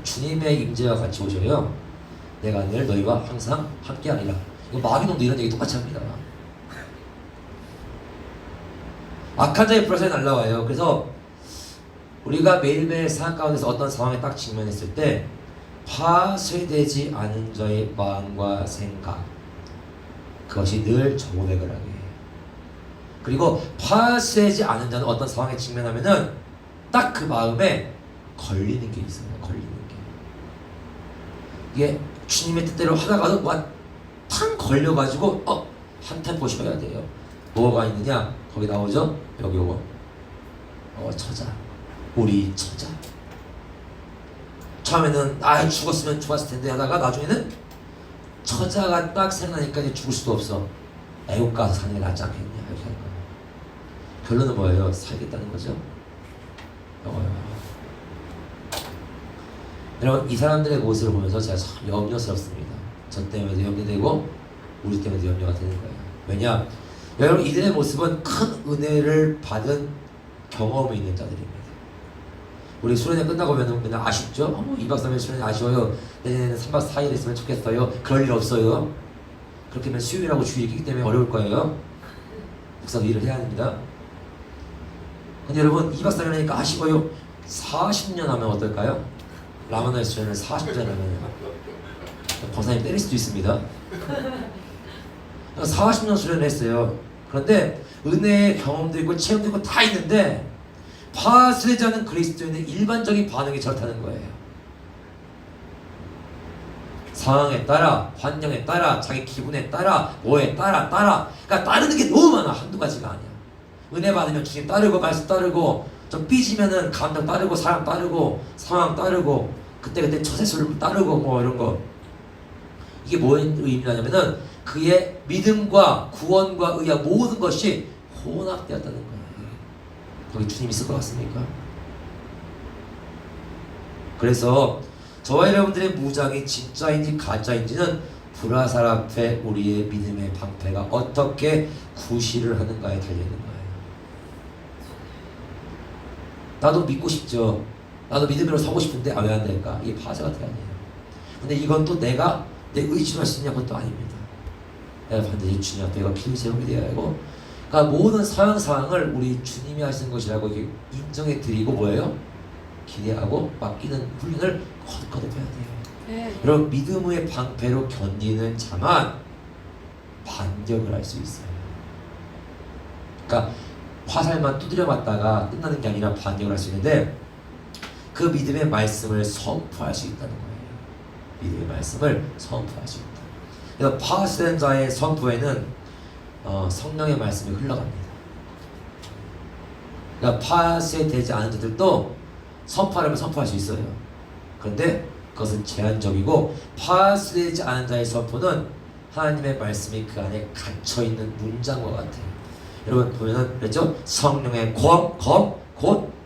주님의 임재와 같이 오셔요. 내가 늘 너희와 항상 함께하리라. 이거 마귀놈도 이런 얘기 똑같이 합니다. 악한 자의 불화살이 날라와요. 그래서 우리가 매일매일 삶 가운데서 어떤 상황에 딱 직면했을 때 파쇄되지 않은 자의 마음과 생각, 그것이 늘 정오백을 하게 해요. 그리고 파쇄되지 않은 자는 어떤 상황에 직면하면은 딱 그 마음에 걸리는 게 있어요. 걸리는 게. 이게 주님의 뜻대로 하다가도 탕 걸려가지고 한 템포 쉬어야 돼요. 뭐가 있느냐? 거기 나오죠? 여기 요거. 처자. 우리 처자. 처음에는 죽었으면 좋았을 텐데 하다가 나중에는 처자가 딱 생각나니까 이제 죽을 수도 없어. 애국 가서 사는 게 낫지 않겠냐 이렇게 하는 거예요. 결론은 뭐예요? 살겠다는 거죠. 여러분, 이 사람들의 모습을 보면서 제가 참 염려스럽습니다. 저 때문에도 염려되고 우리 때문에도 염려가 되는 거예요. 왜냐? 여러분, 이들의 모습은 큰 은혜를 받은 경험이 있는 자들입니다. 우리 수련회 끝나고 맨날 아쉽죠? 2박 3일 수련회 아쉬워요. 내년에는 3박 4일 있으면 좋겠어요. 그럴 일 없어요. 그렇게 하면 수요일하고 주일이 있기 때문에 어려울 거예요. 목사도 일을 해야 합니다. 근데 여러분, 2박 3일 하니까 아쉬워요. 40년 하면 어떨까요? 라마나의 수련을 40년 하면 권사님 때릴 수도 있습니다. 40년 수련을 했어요. 그런데 은혜의 경험도 있고 체험도 있고 다 있는데 파쇄되지 않은 그리스도인의 일반적인 반응이 저렇다는 거예요. 상황에 따라, 환경에 따라, 자기 기분에 따라, 뭐에 따라 그러니까 따르는 게 너무 많아. 한두 가지가 아니야. 은혜 받으면 주님 따르고 말씀 따르고 좀 삐지면은 감정 따르고 사랑 따르고 상황 따르고 그때 처세술을 따르고 뭐 이런 거. 이게 뭐의 의미냐면은 그의 믿음과 구원과 의와 모든 것이 혼합되었다는 거예요. 거기 주님 있을 것 같습니까? 그래서 저와 여러분들의 무장이 진짜인지 가짜인지는 불화살 앞에 우리의 믿음의 방패가 어떻게 구실을 하는가에 달려있는 거예요. 나도 믿고 싶죠. 나도 믿음으로 서고 싶은데 왜 안 될까? 이게 파쇄 같은 게 아니에요. 근데 이건 또 내가 내 의지로 할 수 있냐? 그것도 아닙니다. 내가 반드시 주님 앞에 필히 세움이 되어야 하고, 그러니까 모든 상황을 우리 주님이 하시는 것이라고 인정해 드리고 뭐예요? 기대하고 맡기는 훈련을 거듭거듭 해야 돼요. 네. 여러분, 믿음의 방패로 견디는 자만 반격을 할 수 있어요. 그러니까 화살만 두드려 맞다가 끝나는 게 아니라 반격을 할 수 있는데 그 믿음의 말씀을 선포할 수 있다는 거예요. 믿음의 말씀을 선포할 수 있다. 그래서 파쇄된 자의 선포에는 성령의 말씀이 흘러갑니다. 그러니까 파쇄되지 않은 자들도 선포하려면 선포할 수 있어요. 그런데 그것은 제한적이고, 파쇄되지 않은 자의 선포는 하나님의 말씀이 그 안에 갇혀있는 문장과 같아요. 여러분 보면은 그랬죠? 성령의 곧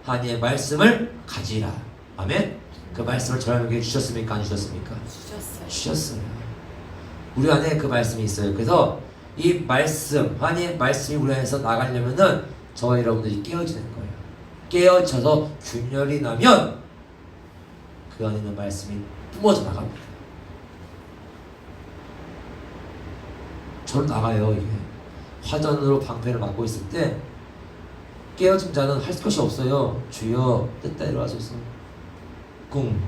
하나님의 말씀을 가지라. 아멘. 그 말씀을 저에게 주셨습니까? 안 주셨습니까? 주셨어요. 우리 안에 그 말씀이 있어요. 그래서 이 말씀, 하나님의 말씀이 우리 안에서 나가려면은 저와 여러분들이 깨어지는 거예요. 깨어져서 균열이 나면 그 안에 있는 말씀이 뿜어져 나갑니다. 저로 나가요. 이게 화전으로 방패를 막고 있을 때 깨어진 자는 할 것이 없어요. 주여 뜻대로 하소서. 꿍.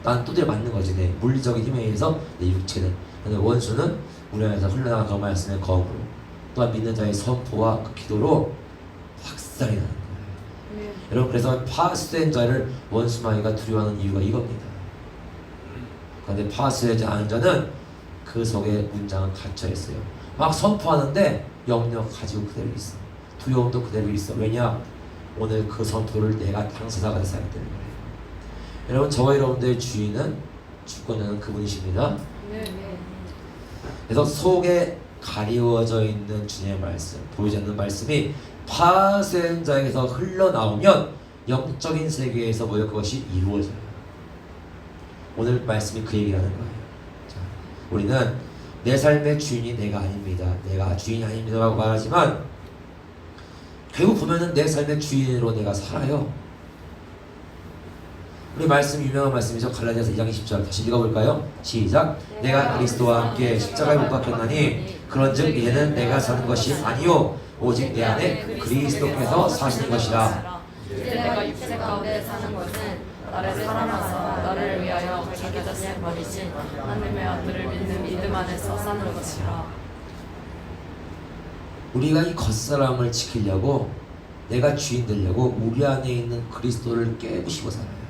난 두드려 맞는 거지. 내 물리적인 힘에 의해서 내 육체는. 근데 원수는 우리 안에서 흘러나간 그 말씀의 거울로, 또한 믿는 자의 선포와 그 기도로 박살이 나는 거예요. 여러분, 그래서 파쇄된 자를 원수마귀가 두려워하는 이유가 이겁니다. 그런데 파쇄되지 않은 자는 그 속에 문장은 갇혀 있어요. 막 선포하는데 염려 가지고 그대로 있어. 두려움도 그대로 있어. 왜냐? 오늘 그 선포를 내가 당사자가 돼서 하기 때문에. 여러분, 저와 여러분들의 주인은 주권자는 그분이십니다. 그래서 속에 가리워져 있는 주님의 말씀, 보이지 않는 말씀이 파쇄된 자에게서 흘러나오면 영적인 세계에서 뭐요? 그것이 이루어져요. 오늘 말씀이 그 얘기하는 거예요. 자, 우리는 내 삶의 주인이 내가 아닙니다. 내가 주인이 아닙니다 라고 말하지만 결국 보면은 내 삶의 주인으로 내가 살아요. 우리 말씀 유명한 말씀이죠. 갈라디아서 2장 20절 다시 읽어볼까요? 시작. 내가 그리스도와 함께 십자가에 못 박혔나니 그런즉 이제는 내가 사는 것이 아니요 오직 내 안에 그리스도께서 사시는 것이라. 이제 내가 육체 가운데 사는 것은 나를 사랑하사 나를 위하여 자기 자신을 버리신 하나님의 아들을 믿는 믿음 안에서 사는 것이라. 우리가 이 겉사람을 지키려고 내가 주인 되려고 우리 안에 있는 그리스도를 깨부시고 살아요.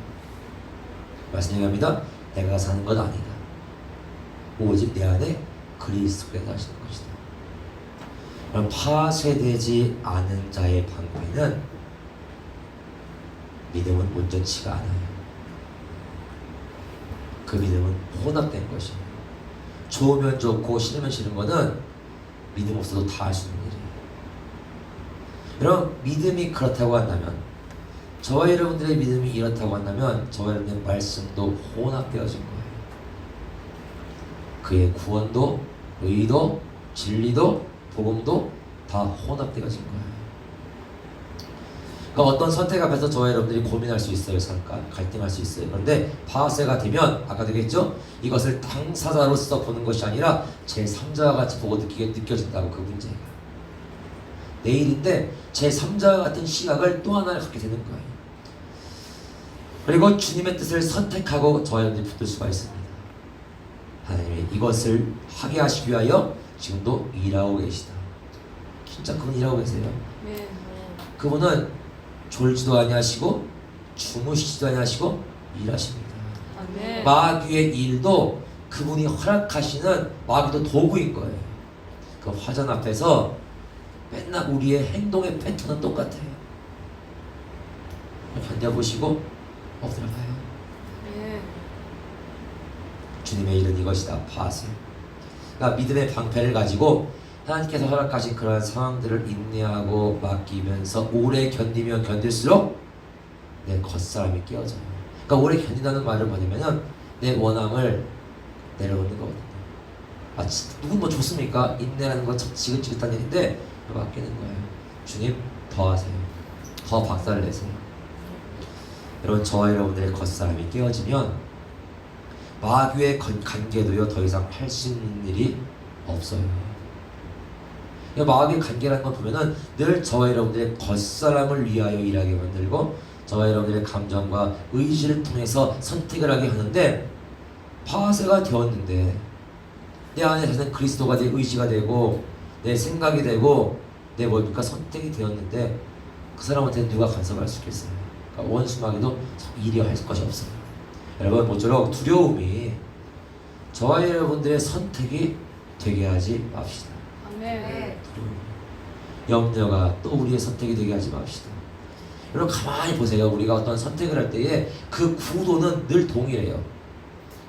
말씀 얘기합니다. 내가 사는 것 아니다. 오직 내 안에 그리스도께서 사시는 것이다. 그럼 파쇄되지 않은 자의 방패는 믿음은 온전치가 않아요. 그 믿음은 혼합된 것이에요. 좋으면 좋고 싫으면 싫은 거는 믿음 없어도 다 할 수 있는 일이에요. 여러분 믿음이 그렇다고 한다면 저와 여러분들의 믿음이 이렇다고 한다면 저와 여러분의 말씀도 혼합되어진 거예요. 그의 구원도 의도 진리도 복음도 다 혼합되어진 거예요. 그러니까 어떤 선택 앞에서 저와 여러분들이 고민할 수 있어요. 잠깐 갈등할 수 있어요. 그런데 파쇄가 되면 아까 되겠죠? 이것을 당사자로서 보는 것이 아니라 제3자와 같이 보고 느껴진다고. 그 문제가 내일인데 제3자와 같은 시각을 또 하나를 갖게 되는 거예요. 그리고 주님의 뜻을 선택하고 저와 여러분들이 붙들 수가 있습니다. 하나님이 이것을 하게 하시기 위하여 지금도 일하고 계시다. 진짜 그분 일하고 계세요. 그분은 졸지도 아니하시고 주무시지도 아니하시고 일하십니다. 마귀의 일도 그분이 허락하시는 마귀도 도구인 거예요. 그 화전 앞에서 맨날 우리의 행동의 패턴은 똑같아요. 견뎌보시고 엎드려봐요. 주님의 일은 이것이다. 파쇄. 그러니까 믿음의 방패를 가지고 하나님께서 허락하신 그러한 상황들을 인내하고 맡기면서 오래 견디면 견딜수록 내 겉사람이 깨어져요. 그러니까 오래 견딘다는 말은 뭐냐면은 내 원함을 내려놓는 거거든요. 아, 누군 뭐 좋습니까? 인내라는 건 참 지긋지긋한 일인데 맡기는 거예요. 주님 더 하세요. 더 박살을 내세요. 여러분 저와 여러분들의 겉사람이 깨어지면 마귀의 관계도요 더 이상 할 수 있는 일이 없어요. 마귀의 관계라는 걸 보면은 늘 저와 여러분들의 겉사람을 위하여 일하게 만들고 저와 여러분들의 감정과 의지를 통해서 선택을 하게 하는데 파쇄가 되었는데 내 안에 사는 그리스도가 내 의지가 되고 내 생각이 되고 내 뭡니까 선택이 되었는데 그 사람한테 누가 간섭할 수 있겠어요? 그러니까 원수 마귀도 일이 할 것이 없어요. 여러분 모쪼록 두려움이 저와 여러분들의 선택이 되게 하지 맙시다. 염려가 또 우리의 선택이 되게 하지 맙시다. 여러분 가만히 보세요. 우리가 어떤 선택을 할 때에 그 구도는 늘 동일해요.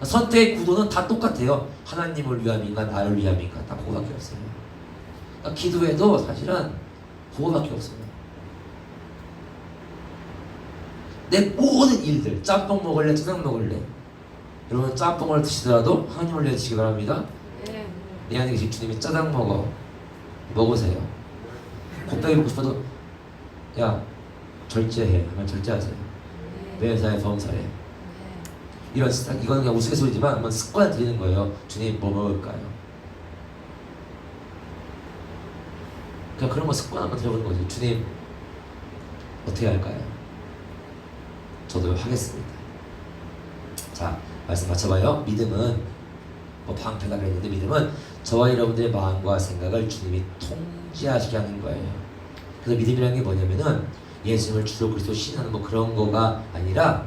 선택의 구도는 다 똑같아요. 하나님을 위함인가 나를 위함인가 다 그거밖에 없어요. 그러니까 기도에도 사실은 그거밖에 없어요. 내 모든 일들 짬뽕 먹을래 짜장 먹을래 여러분 짬뽕을 드시더라도 하나님을 위해 드시기 바랍니다. 내 안에 계신 주님이 짜장 먹으세요. 곱빼기 먹고 싶어도 야 절제해 하면 절제하세요. 매사에 범사에 이런 이거는 그냥 우스갯소리지만 한번 습관 들이는 거예요. 주님 뭐 먹을까요? 그냥 그런 거 습관 한번 들여보는 거죠. 주님 어떻게 할까요? 저도 하겠습니다. 자 말씀 맞춰봐요. 믿음은 뭐 방패가 그랬는데 믿음은 저와 여러분들의 마음과 생각을 주님이 통제하시게 하는 거예요. 그래서 믿음이라는 게 뭐냐면은 예수님을 주로 그리스도 신하는 뭐 그런 거가 아니라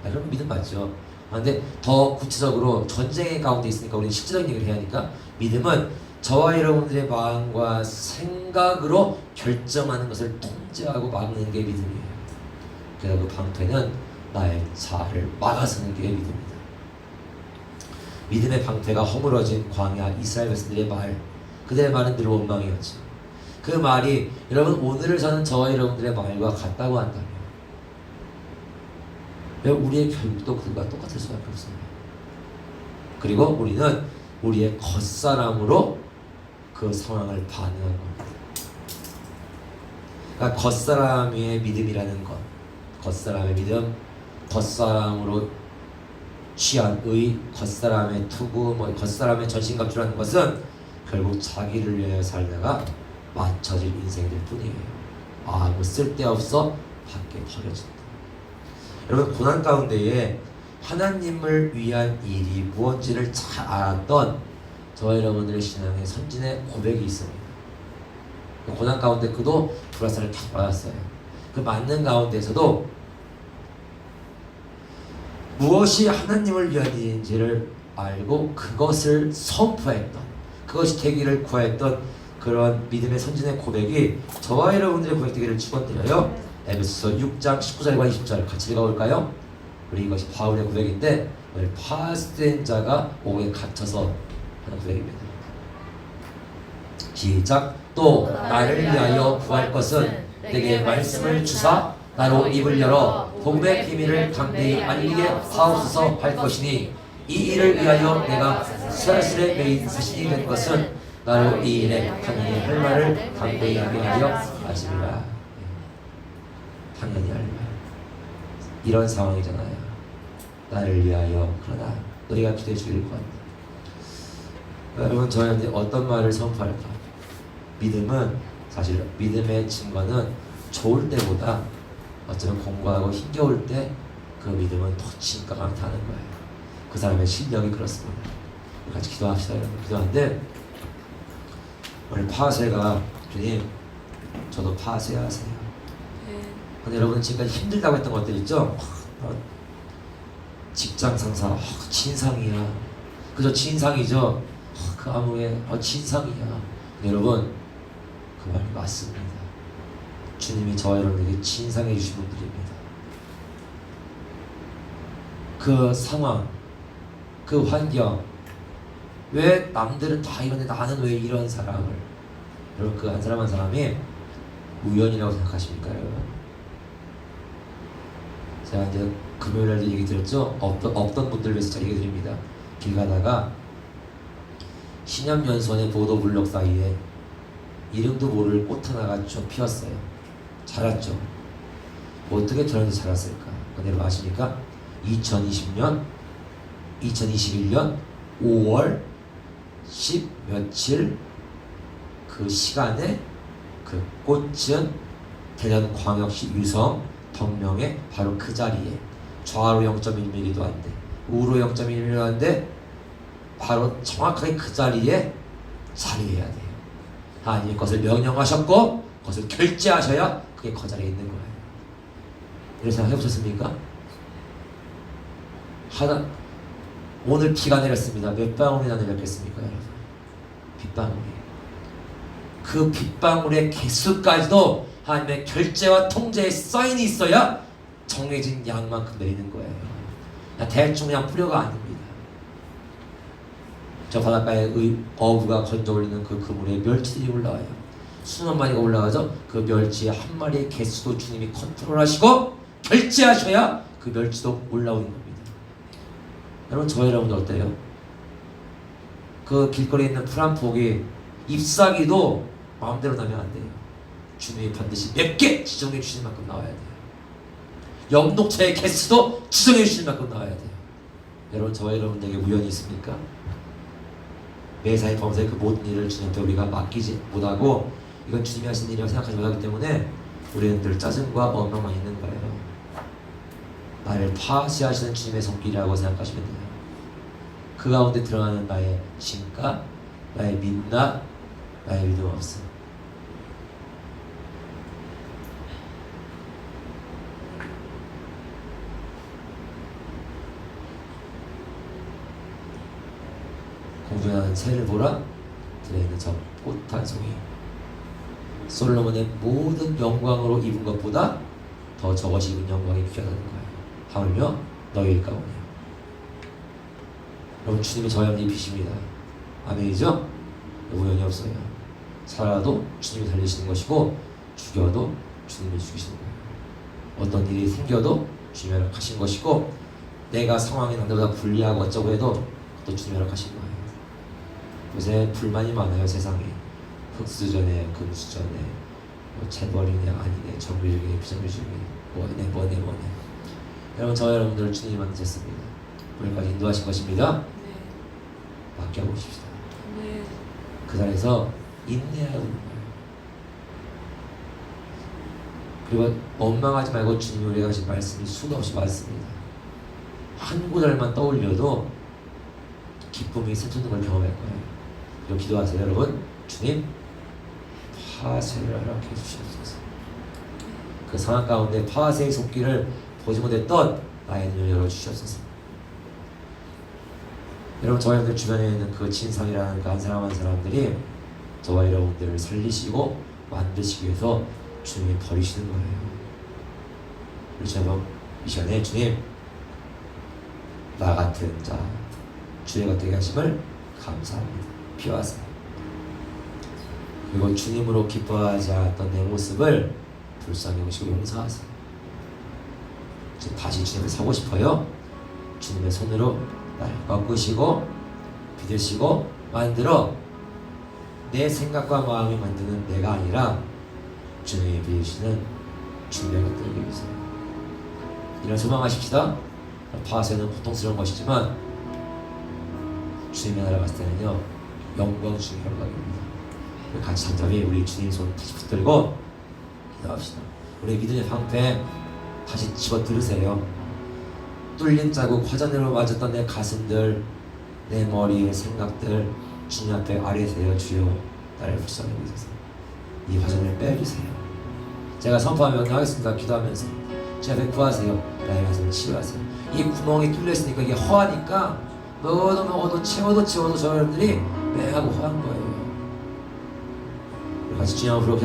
여러분 믿음 맞죠? 그런데 더 구체적으로 전쟁의 가운데 있으니까 우리는 실제적인 얘기를 해야 하니까 믿음은 저와 여러분들의 마음과 생각으로 결정하는 것을 통제하고 막는 게 믿음이에요. 그래서 그 방패는 나의 자아를 막아서는 게 믿음입니다. 믿음의 방패가 허물어진 광야 이스라엘 백성들의 말, 그들의 말은 늘 원망이었죠. 그 말이 여러분 오늘을 사는 저와 여러분들의 말과 같다고 한다면 왜 우리의 결국도 그가 똑같을 수밖에 없어요. 그리고 우리는 우리의 겉사람으로 그 상황을 반응한 겁니다. 그러니까 겉사람의 믿음이라는 것, 겉사람의 믿음, 겉사람으로 취한 의, 겉사람의 투구, 겉사람의 전신갑주라는 것은 결국 자기를 위하여 살다가 맞춰질 인생일 뿐이에요. 아무 쓸데없어 밖에 버려진다. 여러분 고난 가운데에 하나님을 위한 일이 무엇인지를 잘 알았던 저와 여러분들의 신앙의 선진의 고백이 있습니다. 고난 가운데 그도 불화살을 탁 맞았어요. 그 맞는 가운데서도 무엇이 하나님을 위한 일인지를 알고 그것을 선포했던, 그것이 되기를 구했던 그런 믿음의 선진의 고백이 저와 여러분들의 고백 되기를 축원드려요. 에베소서 6장 19절과 20절 같이 읽어볼까요? 우리 이것이 바울의 고백인데 오늘 파스된 자가 옥에 갇혀서 하는 고백입니다. 시작. 또 나를 위하여 구할 것은 내게 말씀을 주사 나로 입을 열어 복음의 비밀을 담대히 알리게 하옵소서 할 것이니 이 일을 위하여 내가 쇠사슬에 매인 사신이 된 것은 나로 이 일에 당연히 할 말을 담대히 하게 하려 하심이라. 당연히 할 말. 이런 상황이잖아요. 나를 위하여. 그러나 너희가 기도해 주길 구한다. 여러분 저희한테 어떤 말을 선포할까? 믿음은 사실 믿음의 증거는 좋을 때보다 어쩌면 공부하고 힘겨울 때 그 믿음은 더 진가가 나타나는 거예요. 그 사람의 실력이 그렇습니다. 같이 기도합시다. 여러분 기도하는데 오늘 파쇄가 주님 저도 파쇄하세요. 근데 여러분 지금까지 힘들다고 했던 것들 있죠? 직장 상사 진상이야. 그저 진상이죠. 그 아무에 진상이야. 여러분 그 말이 맞습니다. 주님이 저와 여러분에게 진상해 주신 분들입니다. 그 상황, 그 환경, 왜 남들은 다 이런데 나는 왜 이런 사람을, 여러분 그 한 사람 한 사람이 우연이라고 생각하십니까 여러분? 제가 이제 금요일날도 얘기 드렸죠? 없던 분들 위해서 제가 얘기 드립니다. 길 가다가 신협연수원의 보도블록 사이에 이름도 모를 꽃 하나가 좀 피었어요. 자랐죠. 어떻게 저런데 자랐을까? 여러분 아십니까? 2021년 5월 10 며칠 그 시간에 그 꽃은 대전광역시 유성 덕명에 바로 그 자리에 좌로 0.1mm도 안 돼, 우로 0.1mm도 안 돼, 바로 정확하게 그 자리에 자리해야 돼요. 하나님이 그것을 명령하셨고 그것을 결제하셔야 그게 그 자리에 있는 거예요. 이런 생각 해보셨습니까? 오늘 비가 내렸습니다. 몇 방울이나 내렸겠습니까 여러분? 빗방울이. 그 빗방울의 개수까지도 하나님의 결제와 통제의 사인이 있어야 정해진 양만큼 내리는 거예요. 대충 그냥 뿌려가 아닙니다. 저 바닷가에 어부가 건져 올리는 그 그물에 멸치들이 올라와요. 수만 마리가 올라가죠. 그 멸치의 한 마리의 개수도 주님이 컨트롤하시고 결제하셔야 그 멸치도 올라오는 겁니다. 여러분 저 여러분들 어때요? 그 길거리에 있는 풀 한 폭이 잎사귀도 마음대로 나면 안 돼요. 주님이 반드시 몇 개 지정해 주시는 만큼 나와야 돼요. 엽록차의 개수도 지정해 주시는 만큼 나와야 돼요. 여러분 저와 여러분들에게 우연이 있습니까? 매사에 범사의 그 모든 일을 주님한테 우리가 맡기지 못하고 이건 주님이 하신 일이라고 생각하지 못하기 때문에 우리는 늘 짜증과 원망만 있는 거예요. 나를 파쇄하시는 주님의 손길이라고 생각하시면 돼요. 그 가운데 들어가는 나의 신가, 나의 민낯, 나의 믿음 없음. 공중하는 새를 보라, 들에 있는 저 꽃 한 송이. 솔로몬의 모든 영광으로 입은 것보다 더 저것이 입은 영광이 귀하다는 거예요. 하물며 너희일 가오냐. 여러분 주님이 저희 입히십니다. 아멘이죠? 우연이 없어요. 살아도 주님이 살리시는 것이고 죽여도 주님이 죽이시는 거예요. 어떤 일이 생겨도 주님이 허락하신 것이고 내가 상황이 남들보다 불리하고 어쩌고 해도 그것도 주님이 허락하신 거예요. 요새 불만이 많아요. 세상에 흑수저네 금수저네 뭐 재벌이네 아니네 정규직이네 비정규직이네 뭐네 여러분 저와 여러분들을 주님이 만드셨습니다. 오늘까지 인도하신 것입니다. 맡겨보십시다. 네. 그 자리에서 인내하는 거예요. 그리고 원망하지 말고 주님이 우리가 하신 말씀이 수도 없이 많습니다. 한 구절만 떠올려도 기쁨이 샘솟는 걸 경험할 거예요. 그리고 기도하세요. 여러분 주님 파세를 허락해 주시옵소서. 그 상황 가운데 파세의 손길을 보지 못했던 나의 눈을 열어주시옵소서. 여러분 저와 여러분들 주변에 있는 그 진상이라는 그 한 사람 한 사람들이 저와 여러분들을 살리시고 만드시기 위해서 주님이 버리시는 거예요. 그래서 여러분 이 시간에 주님 나 같은 자 주의 되게 하심을 감사합니다. 피하세요. 그리고 주님으로 기뻐하지 않았던 내 모습을 불쌍히 여기시고 용서하세요. 지금 다시 주님을 서고 싶어요. 주님의 손으로 날 꺾으시고 빚으시고 만들어 내 생각과 마음이 만드는 내가 아니라 주님이 빚으시는 주님의 것들을 위해서 이런 소망하십시다. 파하세는 고통스러운 것이지만 주님의 나라 갔을 때는요 영광 주의 영광입니다. 같이 잠잠히 우리 주님 손 다시 붙들고 기도합시다. 우리 믿음의 방패 다시 집어 들으세요. 뚫린 자국 화전으로 맞았던 내 가슴들 내 머리의 생각들 주님 앞에 아뢰세요. 주여 나를 불쌍히 여기소서. 이 화전을 빼주세요. 제가 선포하며 명령하겠습니다. 기도하면서 제 앞에 구하세요. 나의 가슴을 치유하세요. 이 구멍이 뚫렸으니까 이게 허하니까 먹어도 채워도 저 여러분들이 매하고 허한 거예요. 같이 주님 앞으로